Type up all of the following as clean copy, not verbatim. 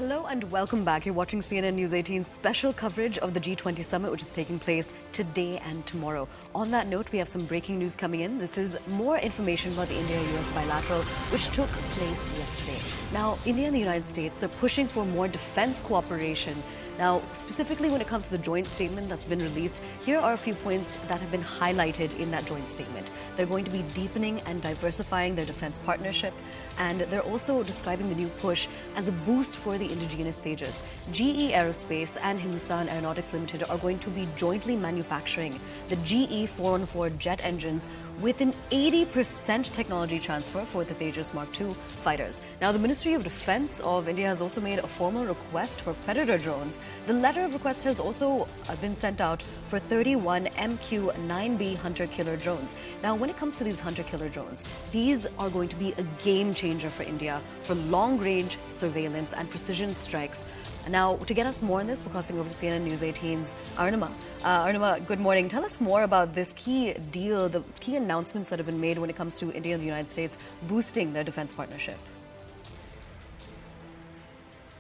Hello and welcome back. You're watching CNN News 18's special coverage of the G20 summit, which is taking place today and tomorrow. On that note, we have some breaking news coming in. This is more information about the India-US bilateral, which took place yesterday. Now, India and the United States, they're pushing for more defense cooperation. Now, specifically when it comes to the joint statement that's been released, here are a few points that have been highlighted in that joint statement. They're going to be deepening and diversifying their defense partnership, and they're also describing the new push as a boost for the indigenous TEJAS. GE Aerospace and Hindustan Aeronautics Limited are going to be jointly manufacturing the GE 414 jet engines with an 80% technology transfer for the TEJAS Mark II fighters. Now, the Ministry of Defense of India has also made a formal request for Predator drones. The letter of request has also been sent out for 31 MQ-9B hunter-killer drones. Now, when it comes to these hunter-killer drones, these are going to be a game changer for India for long-range surveillance and precision strikes. Now, to get us more on this, we're crossing over to CNN News 18's Arnima. Arnima, good morning. Tell us more about this key deal, the key announcements that have been made when it comes to India and the United States boosting their defense partnership.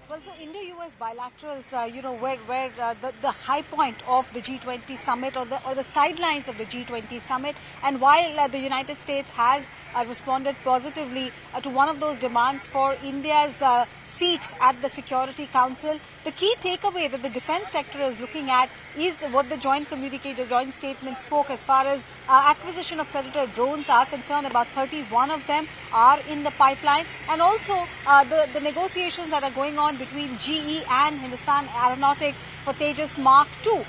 Well, so India-US bilaterals, where the high point of the G20 summit or the sidelines of the G20 summit, and while the United States has responded positively to one of those demands for India's seat at the Security Council, the key takeaway that the defense sector is looking at is what the joint communique, the joint statement spoke as far as acquisition of Predator drones are concerned. About 31 of them are in the pipeline, and also the negotiations that are going on between GE and Hindustan Aeronautics for TEJAS Mark II.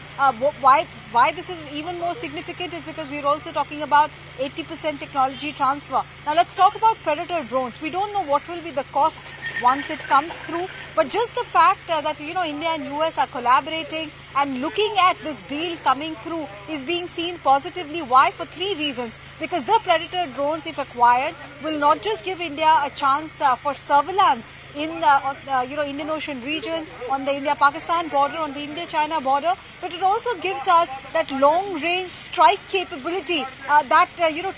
Why this is even more significant is because we're also talking about 80% technology transfer. Now, let's talk about Predator drones. We don't know what will be the cost once it comes through, but just the fact that, India and US are collaborating and looking at this deal coming through is being seen positively. Why? For three reasons. Because the Predator drones, if acquired, will not just give India a chance for surveillance in the Indian Ocean region, on the India-Pakistan border, on the India-China border, but it also gives us that long-range strike capability that,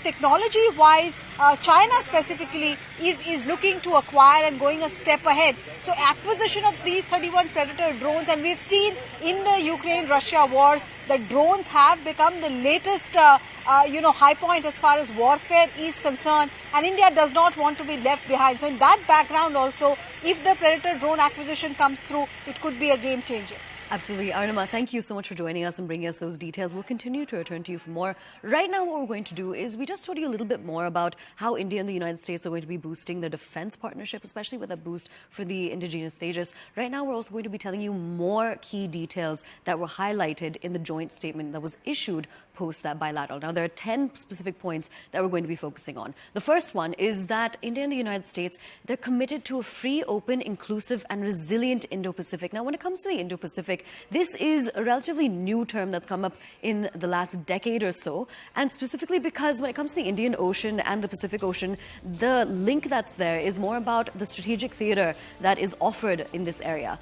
technology-wise, China specifically is looking to acquire and going a step ahead. So acquisition of these 31 Predator drones, and we've seen in the Ukraine-Russia wars, the drones have become the latest, high point as far as warfare is concerned, and India does not want to be left behind. So in that background also, if the Predator drone acquisition comes through, it could be a game changer. Absolutely. Arnima, thank you so much for joining us and bringing us those details. We'll continue to return to you for more. Right now, what we're going to do is we just told you a little bit more about how India and the United States are going to be boosting their defense partnership, especially with a boost for the indigenous TEJAS. Right now, we're also going to be telling you more key details that were highlighted in the joint statement that was issued post that bilateral. Now, there are 10 specific points that we're going to be focusing on. The first one is that India and the United States, they're committed to a free, open, inclusive, and resilient Indo-Pacific. Now, when it comes to the Indo-Pacific, this is a relatively new term that's come up in the last decade or so, and specifically because when it comes to the Indian Ocean and the Pacific Ocean, the link that's there is more about the strategic theater that is offered in this area.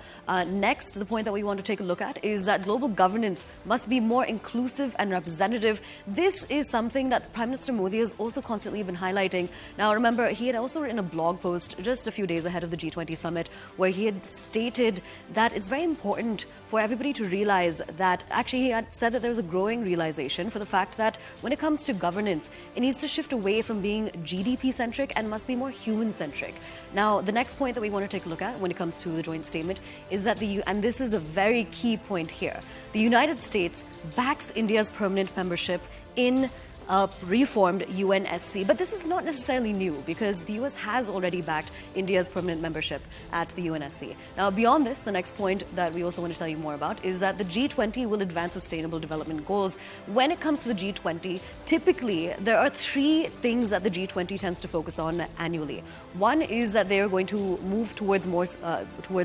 Next, the point that we want to take a look at is that global governance must be more inclusive and representative. This is something that Prime Minister Modi has also constantly been highlighting. Now, remember, he had also written a blog post just a few days ahead of the G20 summit where he had stated that it's very important for everybody to realize that, actually he had said that there's a growing realization for the fact that when it comes to governance, it needs to shift away from being GDP-centric and must be more human-centric. Now, the next point that we want to take a look at when it comes to the joint statement is that and this is a very key point here, the United States backs India's permanent membership in reformed UNSC. But this is not necessarily new because the US has already backed India's permanent membership at the UNSC. Now, beyond this, the next point that we also want to tell you more about is that the G20 will advance sustainable development goals. When it comes to the G20, typically there are three things that the G20 tends to focus on annually. One is that they are going to move towards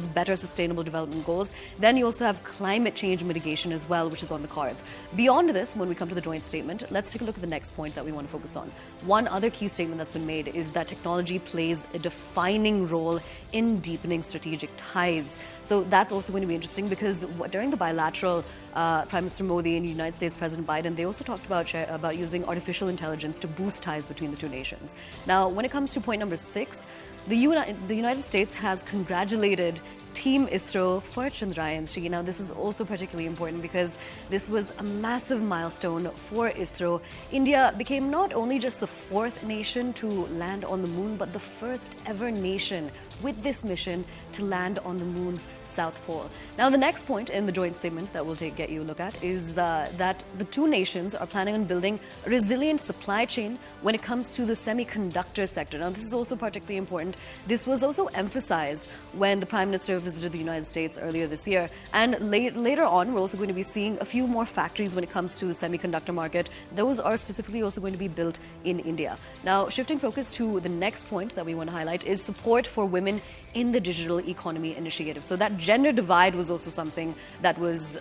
better sustainable development goals. Then you also have climate change mitigation as well, which is on the cards. Beyond this, when we come to the joint statement, let's take a look at the next point that we want to focus on. One other key statement that's been made is that technology plays a defining role in deepening strategic ties. So that's also going to be interesting because during the bilateral, Prime Minister Modi and United States President Biden, they also talked about using artificial intelligence to boost ties between the two nations. Now, when it comes to point number 6, the United States has congratulated Team ISRO for Chandrayaan-3. Now, this is also particularly important because this was a massive milestone for ISRO. India became not only just the 4th nation to land on the moon, but the first ever nation with this mission to land on the moon's south pole. Now, the next point in the joint statement that we'll get you a look at is that the two nations are planning on building a resilient supply chain when it comes to the semiconductor sector. Now, this is also particularly important. This was also emphasized when the Prime Minister visited the United States earlier this year. And later on, we're also going to be seeing a few more factories when it comes to the semiconductor market. Those are specifically also going to be built in India. Now, shifting focus to the next point that we want to highlight is support for women in the digital economy initiative. So that gender divide was also something that was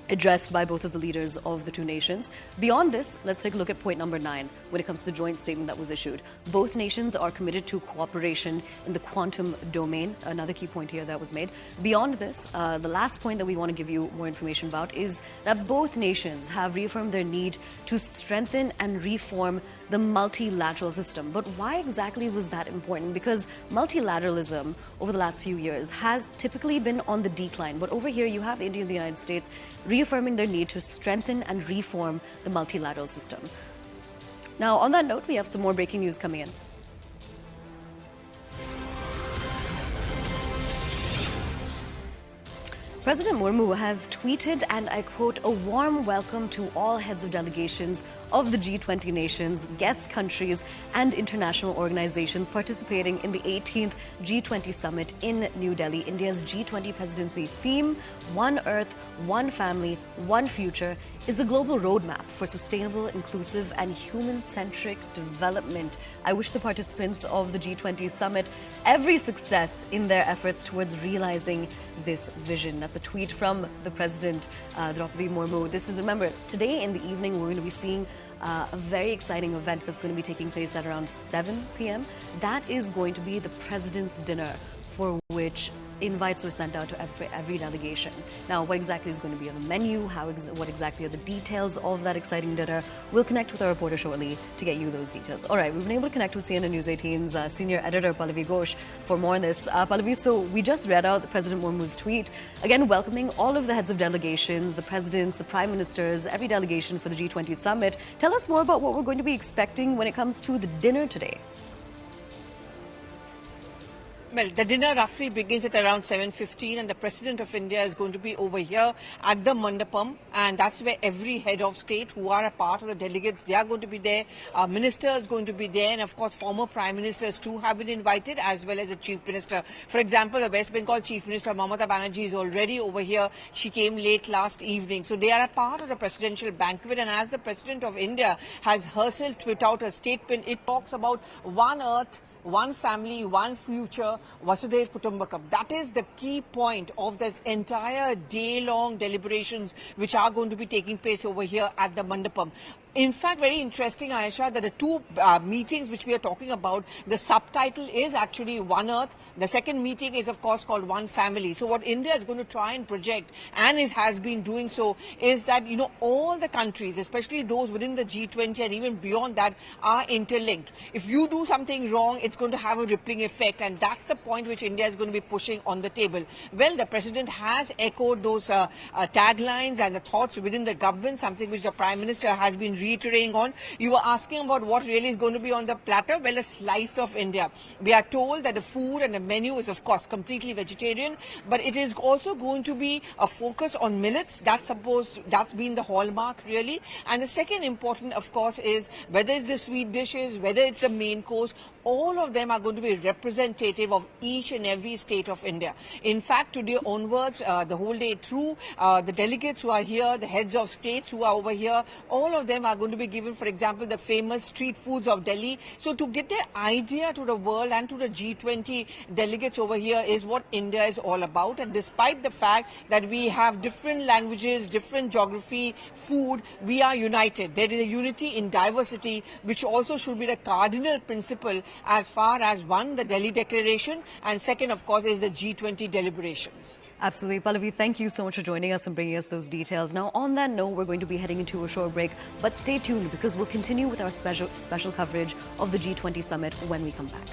addressed by both of the leaders of the two nations. Beyond this, let's take a look at point number 9 when it comes to the joint statement that was issued. Both nations are committed to cooperation in the quantum domain. Another key point here that was made. Beyond this, the last point that we want to give you more information about is that both nations have reaffirmed their need to strengthen and reform the multilateral system. But why exactly was that important? Because multilateralism over the last few years has typically been on the decline. But over here, you have India and the United States reaffirming their need to strengthen and reform the multilateral system. Now, on that note, we have some more breaking news coming in. President Murmu has tweeted, and I quote, "A warm welcome to all heads of delegations of the G20 nations, guest countries, and international organizations participating in the 18th G20 summit in New Delhi. India's G20 presidency theme, One Earth, One Family, One Future, is the global roadmap for sustainable, inclusive, and human-centric development. I wish the participants of the G20 summit every success in their efforts towards realizing this vision." That's a tweet from the President, Droupadi Murmu. This is, remember, today in the evening, we're going to be seeing a very exciting event that's going to be taking place at around 7 p.m. That is going to be the President's dinner, for which invites were sent out to every delegation. Now, what exactly is going to be on the menu, what exactly are the details of that exciting dinner? We'll connect with our reporter shortly to get you those details. All right, we've been able to connect with CNN News 18's senior editor, Pallavi Ghosh, for more on this. Pallavi, so we just read out President Murmu's tweet, again welcoming all of the heads of delegations, the presidents, the prime ministers, every delegation for the G20 summit. Tell us more about what we're going to be expecting when it comes to the dinner today. Well, the dinner roughly begins at around 7:15, and the President of India is going to be over here at the Mandapam, and that's where every head of state who are a part of the delegates, they are going to be there. Our minister is going to be there, and of course former prime ministers too have been invited, as well as the chief minister. For example, the West Bengal chief minister Mamata Banerjee is already over here. She came late last evening. So they are a part of the presidential banquet, and as the President of India has herself tweeted out a statement, it talks about one earth, one family, one future, Vasudhaiva Kutumbakam. That is the key point of this entire day-long deliberations which are going to be taking place over here at the Mandapam. In fact, very interesting, Ayesha, that the two meetings which we are talking about, the subtitle is actually One Earth. The second meeting is, of course, called One Family. So what India is going to try and project, and has been doing so, is that, you know, all the countries, especially those within the G20 and even beyond that, are interlinked. If you do something wrong, it's going to have a rippling effect, and that's the point which India is going to be pushing on the table. Well, the President has echoed those taglines and the thoughts within the government, something which the Prime Minister has been reiterating on. You were asking about what really is going to be on the platter. Well, a slice of India. We are told that the food and the menu is, of course, completely vegetarian, but it is also going to be a focus on millets. That's been the hallmark, really. And the second important, of course, is whether it's the sweet dishes, whether it's the main course, all of them are going to be representative of each and every state of India. In fact, today onwards, the whole day through, the delegates who are here, the heads of states who are over here, all of them are going to be given, for example, the famous street foods of Delhi. So to get their idea to the world and to the G20 delegates over here is what India is all about. And despite the fact that we have different languages, different geography, food, we are united. There is a unity in diversity, which also should be the cardinal principle as far as, one, the Delhi Declaration, and second, of course, is the G20 deliberations. Absolutely. Pallavi, thank you so much for joining us and bringing us those details. Now, on that note, we're going to be heading into a short break, but stay tuned because we'll continue with our special coverage of the G20 summit when we come back.